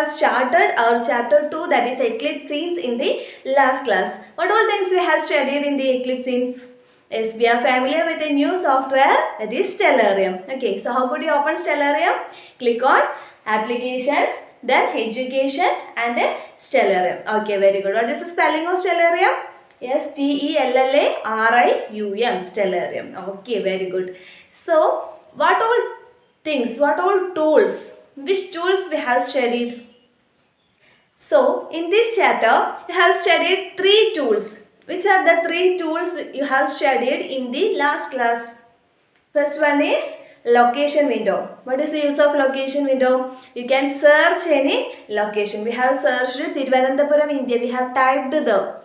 have started our chapter 2, that is eclipse scenes, in the last class. What all things we have studied in the eclipse scenes? Yes, we are familiar with a new software, that is Stellarium. Okay, so how could you open Stellarium? Click on applications, then education and Stellarium. Okay, very good. What is the spelling of Stellarium? Yes, Tellarium, Stellarium. Okay, very good. So, what all things, what all tools, which tools we have studied? So, in this chapter, you have studied 3 tools. Which are the 3 tools you have studied in the last class? First one is location window. What is the use of location window? You can search any location. We have searched Thiruvananthapuram, India. We have typed the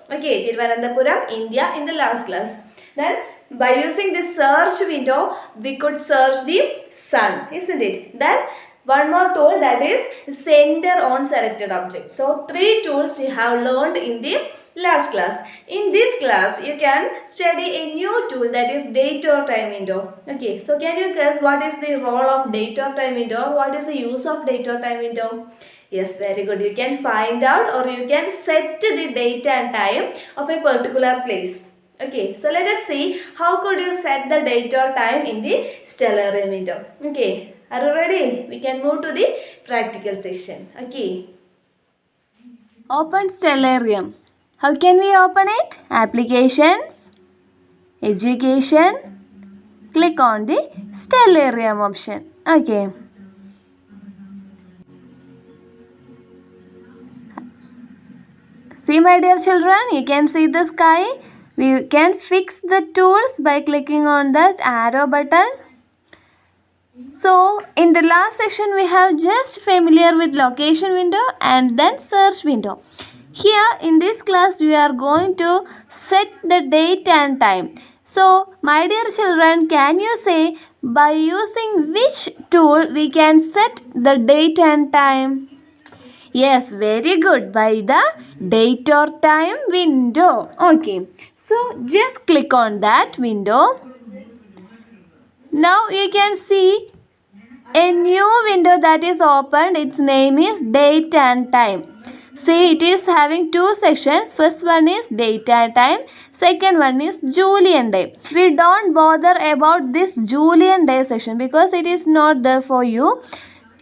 Thiruvananthapuram, India in the last class. Then by using this search window, we could search the sun, isn't it? Then one more tool, that is center on selected object. So 3 tools you have learned in the last class. In this class, you can study a new tool, that is date or time window. Okay, so can you guess what is the role of date or time window? What is the use of date or time window? Yes, very good. You can find out or you can set the date and time of a particular place. Okay, so let us see how could you set the date or time in the Stellarium window. Okay, are you ready? We can move to the practical section. Okay. Open Stellarium. How can we open it? Applications, education, click on the Stellarium option. Okay. See my dear children, you can see the sky. We can fix the tools by clicking on that arrow button. So, in the last section, we have just familiar with location window and then search window. Here, in this class, we are going to set the date and time. So, my dear children, can you say by using which tool we can set the date and time? Yes, very good. By the date or time window. Okay. So, just click on that window. Now, you can see a new window that is opened. Its name is date and time. See, it is having 2 sections. First one is date and time. Second one is Julian day. We don't bother about this Julian day section because it is not there for you.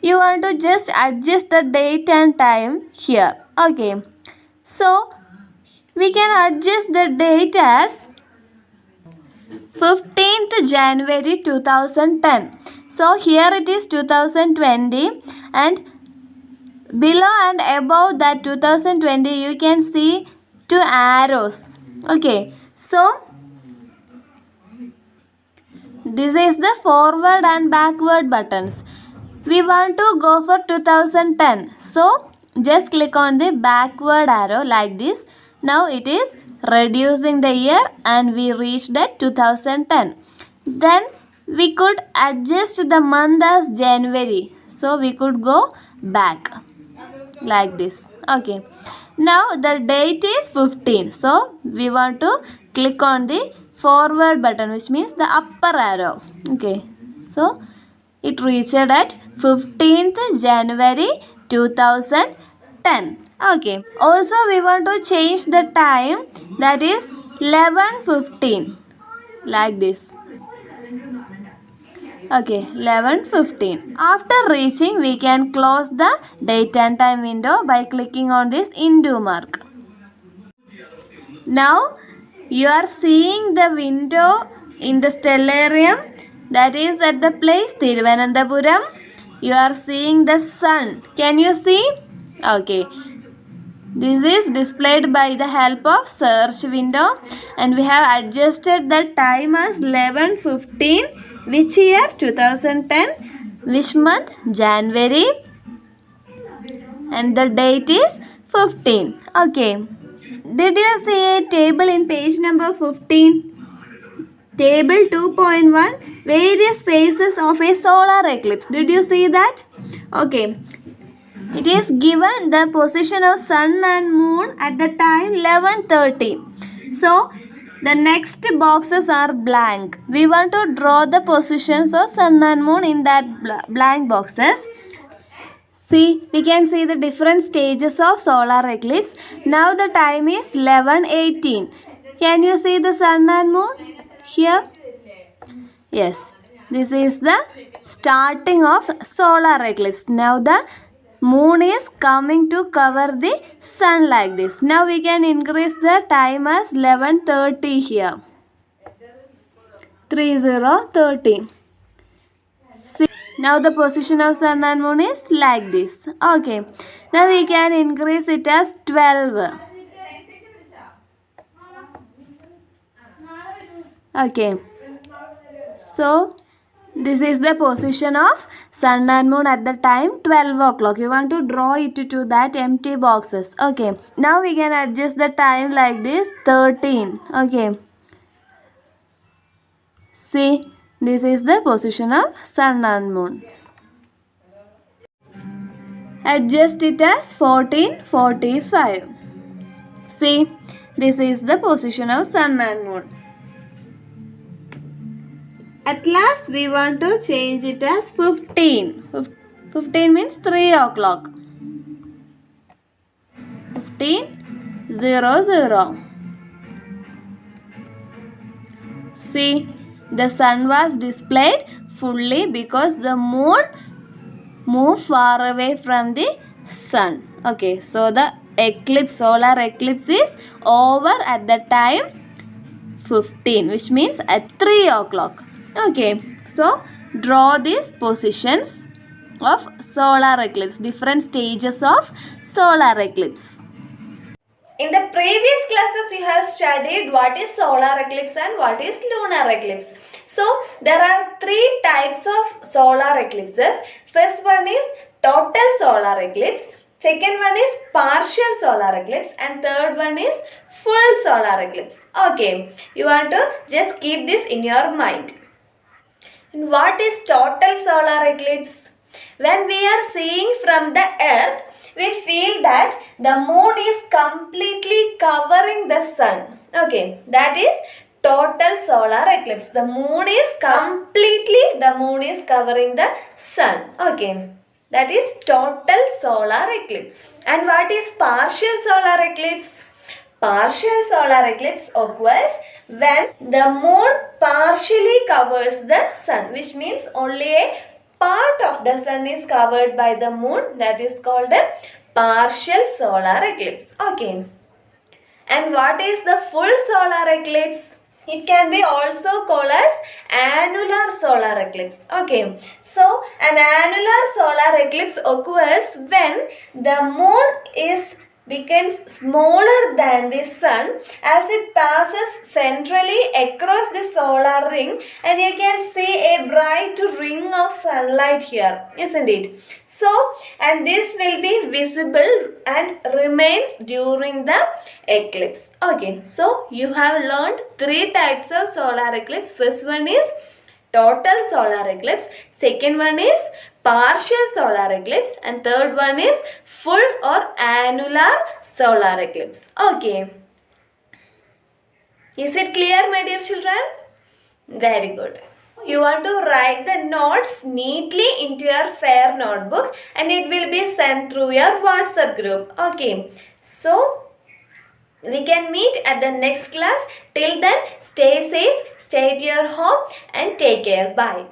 You want to just adjust the date and time here. Okay. So, we can adjust the date as 15th January 2010. So, here it is 2020 and below and above that 2020 you can see 2 arrows. Okay. So, this is the forward and backward buttons. We want to go for 2010. So, just click on the backward arrow like this. Now, it is reducing the year and we reached at 2010. Then, we could adjust the month as January. So, we could go back like this. Okay. Now, the date is 15. So, we want to click on the forward button, which means the upper arrow. Okay. So, it reached at 15th January 2010. Okay. Also, we want to change the time, that is 11:15 like this. Okay, 11:15. After reaching, we can close the date and time window by clicking on this undo mark. Now, you are seeing the window in the Stellarium, that is at the place Thiruvananthapuram. You are seeing the sun. Can you see? Okay. This is displayed by the help of search window and we have adjusted the time as 11:15. Which year? 2010. Which month? January. And the date is 15. Okay. Did you see a table in page number 15? Table 2.1. Various phases of a solar eclipse. Did you see that? Okay. It is given the position of sun and moon at the time 11:30. So, the next boxes are blank. We want to draw the positions of sun and moon in that blank boxes. See, we can see the different stages of solar eclipse. Now the time is 11:18. Can you see the sun and moon here? Yes, this is the starting of solar eclipse. Now the moon is coming to cover the sun like this. Now we can increase the time as 11:30 here. 30:30. Now the position of sun and moon is like this. Okay. Now we can increase it as 12. Okay. So this is the position of sun and moon at the time 12 o'clock. You want to draw it to that empty boxes. Okay. Now we can adjust the time like this 13. Okay. See. This is the position of sun and moon. Adjust it as 14:45. See, this is the position of sun and moon. At last, we want to change it as 15. 15 means 3 o'clock. 15:00. See. The sun was displayed fully because the moon moved far away from the sun. Okay, so the eclipse, solar eclipse is over at the time 15, which means at 3 o'clock. Okay, so draw these positions of solar eclipse, different stages of solar eclipse. In the previous classes, you have studied what is solar eclipse and what is lunar eclipse. So, there are three types of solar eclipses. First one is total solar eclipse. Second one is partial solar eclipse. And third one is full solar eclipse. Okay, you want to just keep this in your mind. And what is total solar eclipse? When we are seeing from the earth, we feel that the moon is completely covering the sun. Okay, that is total solar eclipse. The moon is covering the sun. Okay, that is total solar eclipse. And what is partial solar eclipse? Partial solar eclipse occurs when the moon partially covers the sun, which means only a part of the sun is covered by the moon. That is called a partial solar eclipse. Okay. And what is the full solar eclipse? It can be also called as annular solar eclipse. Okay. So, an annular solar eclipse occurs when the moon becomes smaller than the sun as it passes centrally across the solar ring, and you can see a bright ring of sunlight here, isn't it? So, and this will be visible and remains during the eclipse. Okay, so you have learned three types of solar eclipse. First one is total solar eclipse, second one is partial solar eclipse, and third one is full or annular solar eclipse. Okay. Is it clear, my dear children? Very good. You want to write the notes neatly into your fair notebook and it will be sent through your WhatsApp group. Okay. So, we can meet at the next class. Till then, stay safe, stay at your home and take care. Bye.